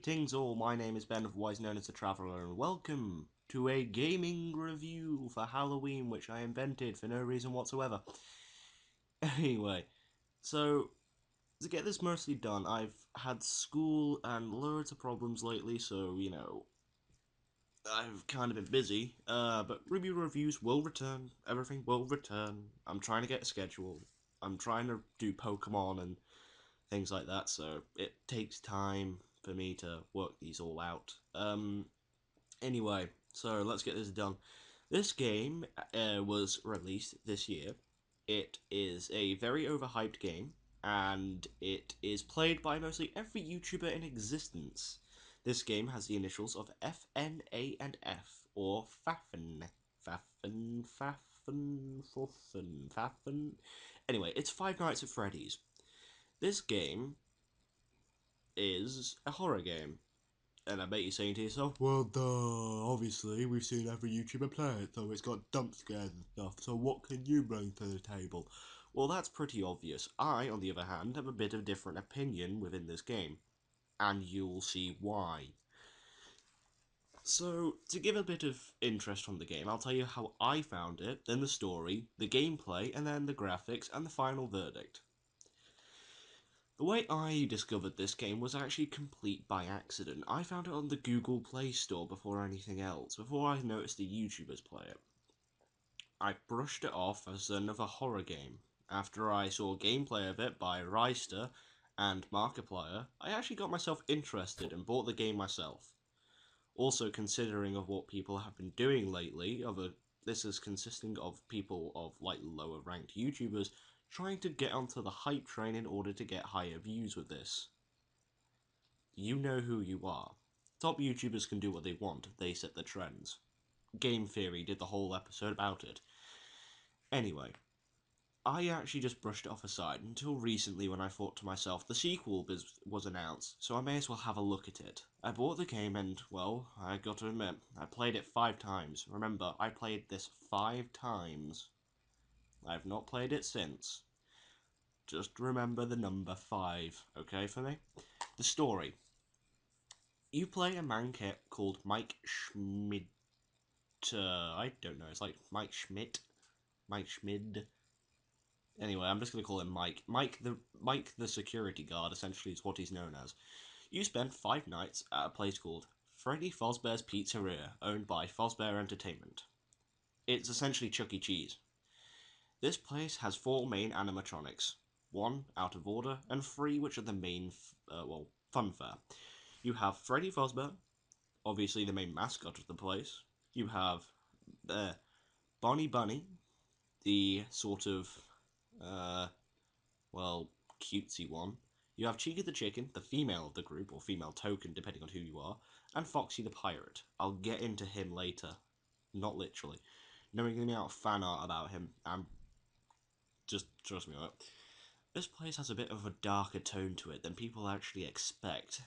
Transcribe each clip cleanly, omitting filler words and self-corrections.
Greetings all, my name is Ben, otherwise known as the Traveller, and welcome to a gaming review for Halloween, which I invented for no reason whatsoever. Anyway, so, to get this mostly done, I've had school and loads of problems lately, so, I've kind of been busy, but review reviews will return, everything will return. I'm trying to get a schedule, I'm trying to do Pokemon and things like that, so it takes time for me to work these all out. Anyway, so let's get this done. This game was released this year. It is a very overhyped game, and it is played by mostly every YouTuber in existence. This game has the initials of F, N, A, and F, or Faffen. Faffen. Anyway, it's Five Nights at Freddy's. This game is a horror game. And I bet you're saying to yourself, well, duh, obviously, we've seen every YouTuber play it, so it's got jump scares and stuff, so what can you bring to the table? Well, that's pretty obvious. I, on the other hand, have a bit of a different opinion within this game, and you'll see why. So, to give a bit of interest from the game, I'll tell you how I found it, then the story, the gameplay, and then the graphics, and the final verdict. The way I discovered this game was actually complete by accident. I found it on the Google Play Store before anything else, before I noticed the YouTubers play it. I brushed it off as another horror game. After I saw gameplay of it by Reister and Markiplier, I actually got myself interested and bought the game myself. Also, considering of what people have been doing lately, this is consisting of people of like lower ranked YouTubers trying to get onto the hype train in order to get higher views with this. You know who you are. Top YouTubers can do what they want, they set the trends. Game Theory did the whole episode about it. Anyway, I actually just brushed it off aside until recently when I thought to myself the sequel was announced, so I may as well have a look at it. I bought the game and, well, I got to admit, I played it 5 times. Remember, I played this 5 times. I've not played it since. Just remember the number 5, okay, for me? The story. You play a man called Mike Schmid. I don't know, it's like Mike Schmidt? Mike Schmid? Anyway, I'm just going to call him Mike. Mike the security guard, essentially, is what he's known as. You spend 5 nights at a place called Freddy Fazbear's Pizzeria, owned by Fazbear Entertainment. It's essentially Chuck E. Cheese. This place has 4 main animatronics, 1 out of order, and 3 which are the main, funfair. You have Freddy Fazbear, obviously the main mascot of the place. You have Bonnie Bunny, the sort of, cutesy one. You have Chica the Chicken, the female of the group, or female token, depending on who you are, and Foxy the Pirate. I'll get into him later. Not literally. Knowing the amount of fan art about him, just trust me on it. This place has a bit of a darker tone to it than people actually expect.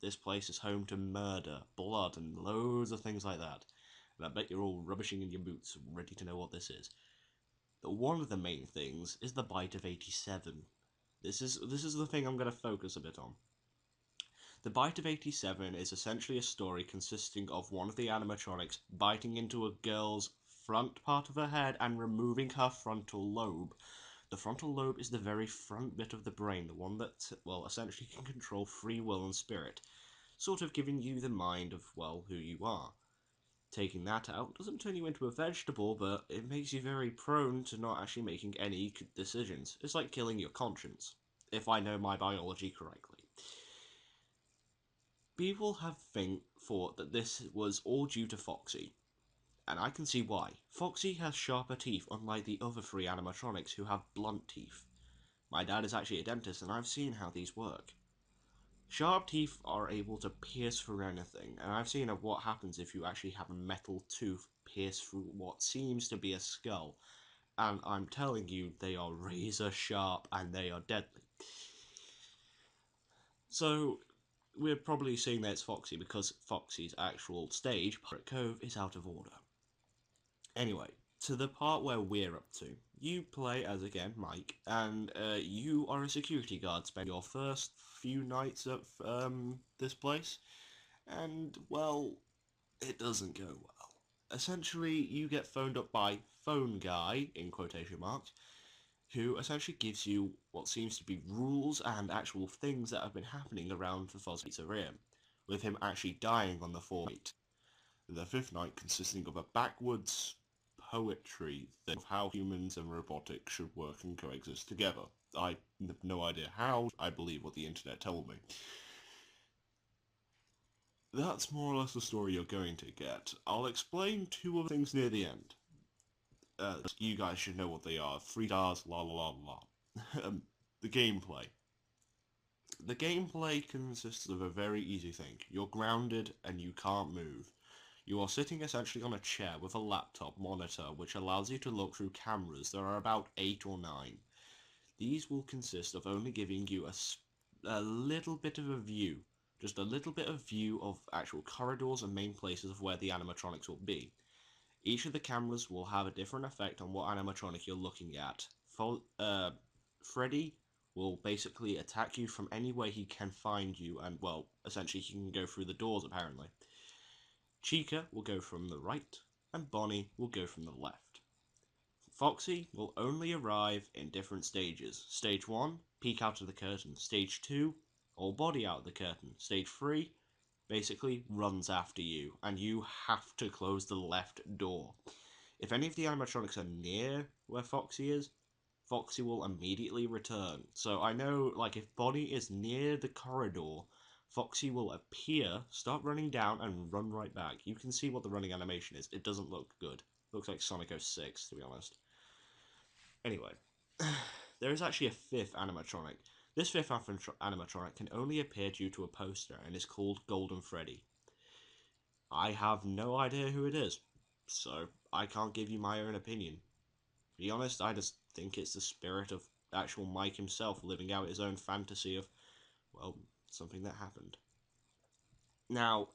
This place is home to murder, blood, and loads of things like that. And I bet you're all rubbishing in your boots, ready to know what this is. But one of the main things is the Bite of 87. This is the thing I'm going to focus a bit on. The Bite of 87 is essentially a story consisting of one of the animatronics biting into a girl's front part of her head and removing her frontal lobe. The frontal lobe is the very front bit of the brain, the one that, essentially can control free will and spirit, sort of giving you the mind of, who you are. Taking that out doesn't turn you into a vegetable, but it makes you very prone to not actually making any decisions. It's like killing your conscience, if I know my biology correctly. People have thought that this was all due to Foxy, and I can see why. Foxy has sharper teeth, unlike the other 3 animatronics who have blunt teeth. My dad is actually a dentist, and I've seen how these work. Sharp teeth are able to pierce through anything, and I've seen what happens if you actually have a metal tooth pierce through what seems to be a skull. And I'm telling you, they are razor sharp and they are deadly. So, we're probably seeing that it's Foxy because Foxy's actual stage, Pirate Cove, is out of order. Anyway, to the part where we're up to. You play as, again, Mike, and you are a security guard. Spend your first few nights at this place, and, well, it doesn't go well. Essentially, you get phoned up by Phone Guy, in quotation marks, who essentially gives you what seems to be rules and actual things that have been happening around the Fuzz Pizzeria, with him actually dying on the fourth night. The fifth night consisting of a backwards poetry thing of how humans and robotics should work and coexist together. I have no idea how, I believe what the internet told me. That's more or less the story you're going to get. I'll explain two other things near the end. You guys should know what they are. 3 stars, la la la la. The gameplay. The gameplay consists of a very easy thing. You're grounded and you can't move. You are sitting essentially on a chair with a laptop monitor which allows you to look through cameras. There are about 8 or 9. These will consist of only giving you a little bit of a view. Just a little bit of view of actual corridors and main places of where the animatronics will be. Each of the cameras will have a different effect on what animatronic you're looking at. Freddy will basically attack you from any way he can find you, and, well, essentially he can go through the doors, apparently. Chica will go from the right, and Bonnie will go from the left. Foxy will only arrive in different stages. Stage 1, peek out of the curtain. Stage 2, all body out of the curtain. Stage 3, basically runs after you, and you have to close the left door. If any of the animatronics are near where Foxy is, Foxy will immediately return. So I know, like, if Bonnie is near the corridor, Foxy will appear, start running down, and run right back. You can see what the running animation is. It doesn't look good. It looks like Sonic 06, to be honest. Anyway, there is actually a fifth animatronic. This fifth animatronic can only appear due to a poster and is called Golden Freddy. I have no idea who it is, so I can't give you my own opinion. To be honest, I just think it's the spirit of actual Mike himself living out his own fantasy of, well, something that happened. Now,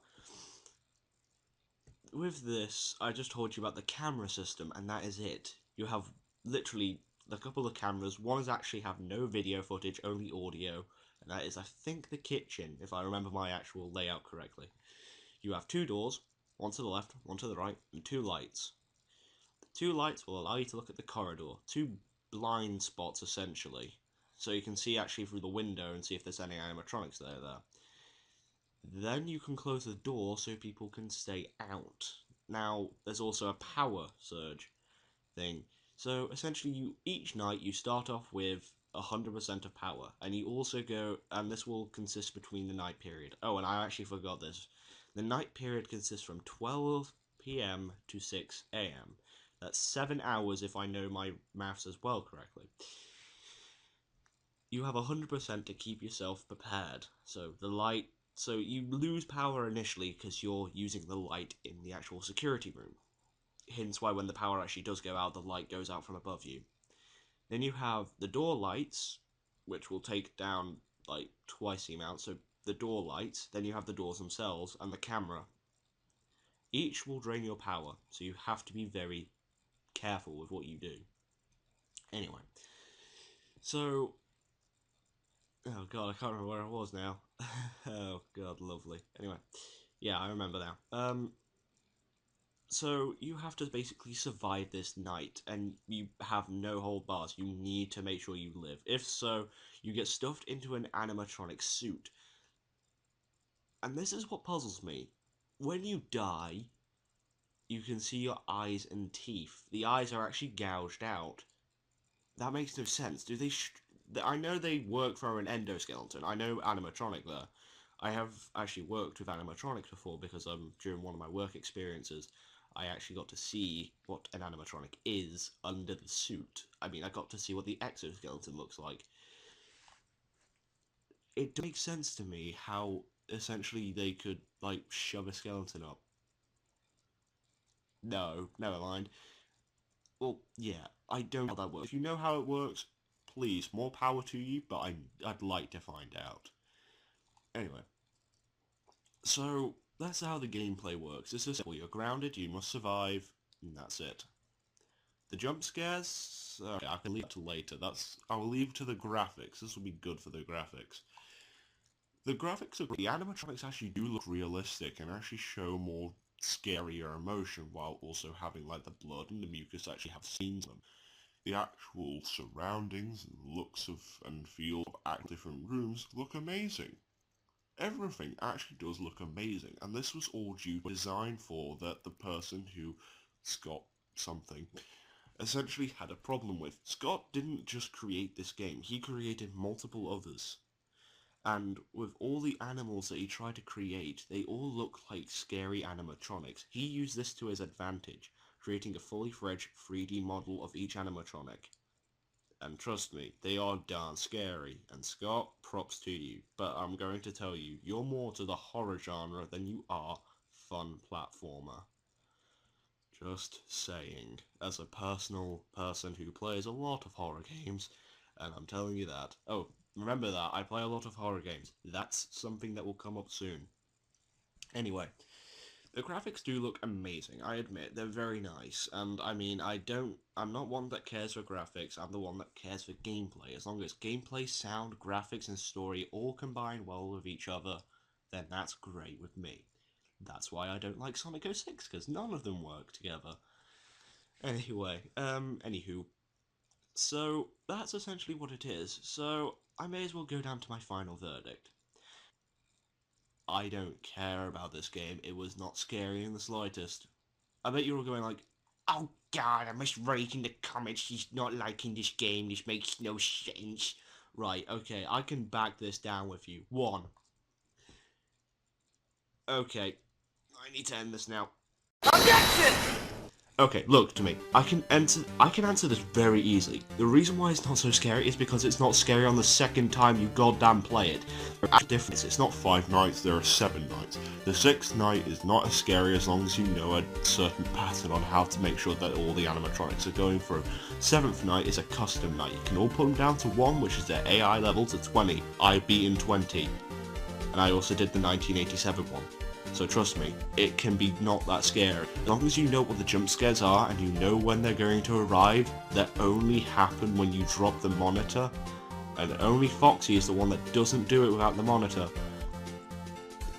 with this, I just told you about the camera system, and that is it. You have literally a couple of cameras. One is actually have no video footage, only audio, and that is, I think, the kitchen, if I remember my actual layout correctly. You have 2 doors, one to the left, one to the right, and 2 lights. The 2 lights will allow you to look at the corridor, 2 blind spots essentially, so you can see actually through the window and see if there's any animatronics there. Then you can close the door so people can stay out. Now, there's also a power surge thing. So essentially, each night you start off with 100% of power, and you also go, and this will consist between the night period. Oh, and I actually forgot this. The night period consists from 12 p.m. to 6 a.m. That's 7 hours if I know my maths as well correctly. You have 100% to keep yourself prepared. So you lose power initially because you're using the light in the actual security room. Hence why when the power actually does go out, the light goes out from above you. Then you have the door lights, which will take down like twice the amount, so the door lights, then you have the doors themselves, and the camera. Each will drain your power, so you have to be very careful with what you do. Anyway, so... Oh god, I can't remember where I was now. Oh god, lovely. Anyway, yeah, I remember now. So you have to basically survive this night, and you have no hold bars. You need to make sure you live. If so, you get stuffed into an animatronic suit. And this is what puzzles me. When you die, you can see your eyes and teeth. The eyes are actually gouged out. That makes no sense. Do they... I know they work for an endoskeleton. I know animatronic there. I have actually worked with animatronics before because during one of my work experiences, I actually got to see what an animatronic is under the suit. I mean, I got to see what the exoskeleton looks like. It makes sense to me how essentially they could, like, shove a skeleton up. No, never mind. Well, yeah, I don't know how that works. If you know how it works, please, more power to you, but I'd like to find out. Anyway, so that's how the gameplay works. It's simple. You're grounded, you must survive, and that's it. The jump scares, I can leave to later. I'll leave to the graphics. This will be good for the graphics. The graphics are the animatronics actually do look realistic and actually show more scarier emotion while also having like the blood and the mucus actually have scenes in them. The actual surroundings and looks of and feel of different rooms look amazing. Everything actually does look amazing, and this was all due to design for that the person who Scott something essentially had a problem with. Scott didn't just create this game, he created multiple others. And with all the animals that he tried to create, they all look like scary animatronics. He used this to his advantage, creating a fully fledged 3D model of each animatronic. And trust me, they are darn scary. And Scott, props to you. But I'm going to tell you, you're more to the horror genre than you are fun platformer. Just saying. As a personal person who plays a lot of horror games, and I'm telling you that. Oh, remember that, I play a lot of horror games. That's something that will come up soon. Anyway, the graphics do look amazing, I admit, they're very nice, and I mean, I'm not one that cares for graphics, I'm the one that cares for gameplay. As long as gameplay, sound, graphics, and story all combine well with each other, then that's great with me. That's why I don't like Sonic 06, because none of them work together. Anyway, anywho, so that's essentially what it is, so I may as well go down to my final verdict. I don't care about this game, it was not scary in the slightest. I bet you're all going like, oh god, I must write in the comments she's not liking this game, this makes no sense. Right, okay, I can back this down with you. One. Okay, I need to end this now. Objection! Okay, look to me. I can answer this very easily. The reason why it's not so scary is because it's not scary on the second time you goddamn play it. There are difference. It's not 5 nights, there are 7 nights. The 6th night is not as scary as long as you know a certain pattern on how to make sure that all the animatronics are going through. 7th night is a custom night. You can all put them down to 1, which is their AI level, to 20. I beat in 20. And I also did the 1987 one. So trust me, it can be not that scary. As long as you know what the jump scares are and you know when they're going to arrive, that only happen when you drop the monitor, and only Foxy is the one that doesn't do it without the monitor.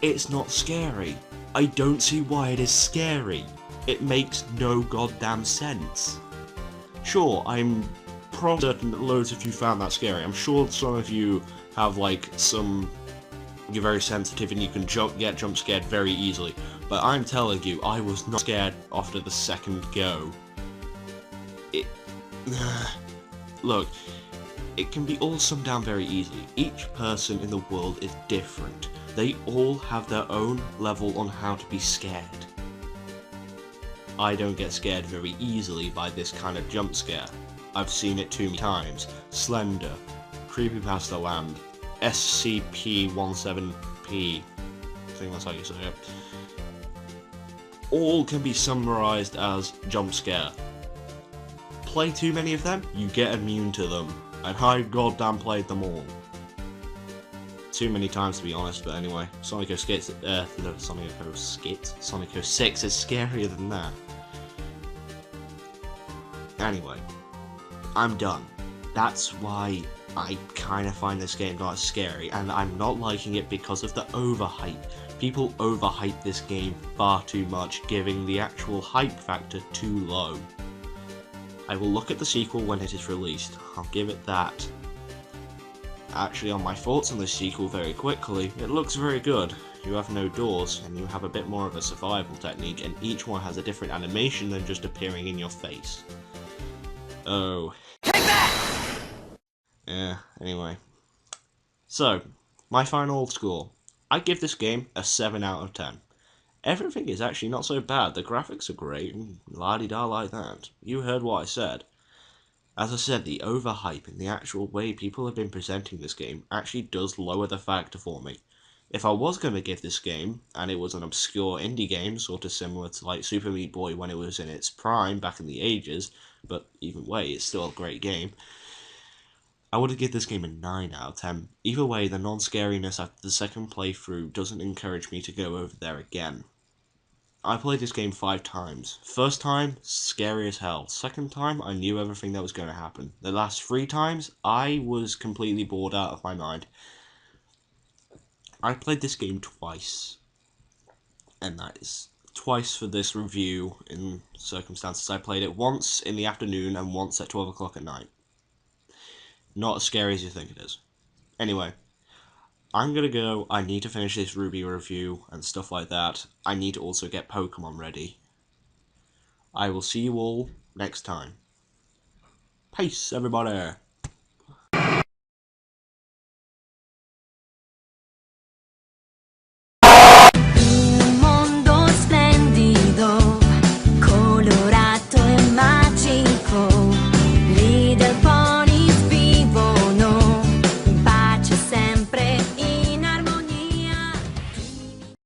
It's not scary. I don't see why it is scary. It makes no goddamn sense. Sure, I'm probably certain that loads of you found that scary. I'm sure some of you have like you're very sensitive and you can get jump scared very easily, but I'm telling you, I was not scared after the second go. Look, it can be all summed down very easily. Each person in the world is different. They all have their own level on how to be scared. I don't get scared very easily by this kind of jump scare. I've seen it too many times. Slender, Creepypasta Land, SCP-17P, I think that's how you say it, all can be summarized as jump scare. Play too many of them, you get immune to them, and I goddamn played them all. Too many times to be honest, but anyway, Sonic 06 is scarier than that. Anyway, I'm done. That's why I kind of find this game not scary, and I'm not liking it because of the overhype. People overhype this game far too much, giving the actual hype factor too low. I will look at the sequel when it is released, I'll give it that. Actually, on my thoughts on this sequel very quickly, it looks very good. You have no doors, and you have a bit more of a survival technique, and each one has a different animation than just appearing in your face. Oh. Take that! Yeah, anyway. So, my final score. I give this game a 7 out of 10. Everything is actually not so bad, the graphics are great, and la-di-da like that. You heard what I said. As I said, the overhype and the actual way people have been presenting this game actually does lower the factor for me. If I was going to give this game, and it was an obscure indie game, sort of similar to like Super Meat Boy when it was in its prime back in the ages, but either way, it's still a great game, I would give this game a 9 out of 10. Either way, the non-scariness after the second playthrough doesn't encourage me to go over there again. I played this game 5 times. First time, scary as hell. Second time, I knew everything that was going to happen. The last 3 times, I was completely bored out of my mind. I played this game twice, and that is twice for this review in circumstances. I played it once in the afternoon and once at 12 o'clock at night. Not as scary as you think it is. Anyway, I'm gonna go. I need to finish this Ruby review and stuff like that. I need to also get Pokemon ready. I will see you all next time. Peace, everybody!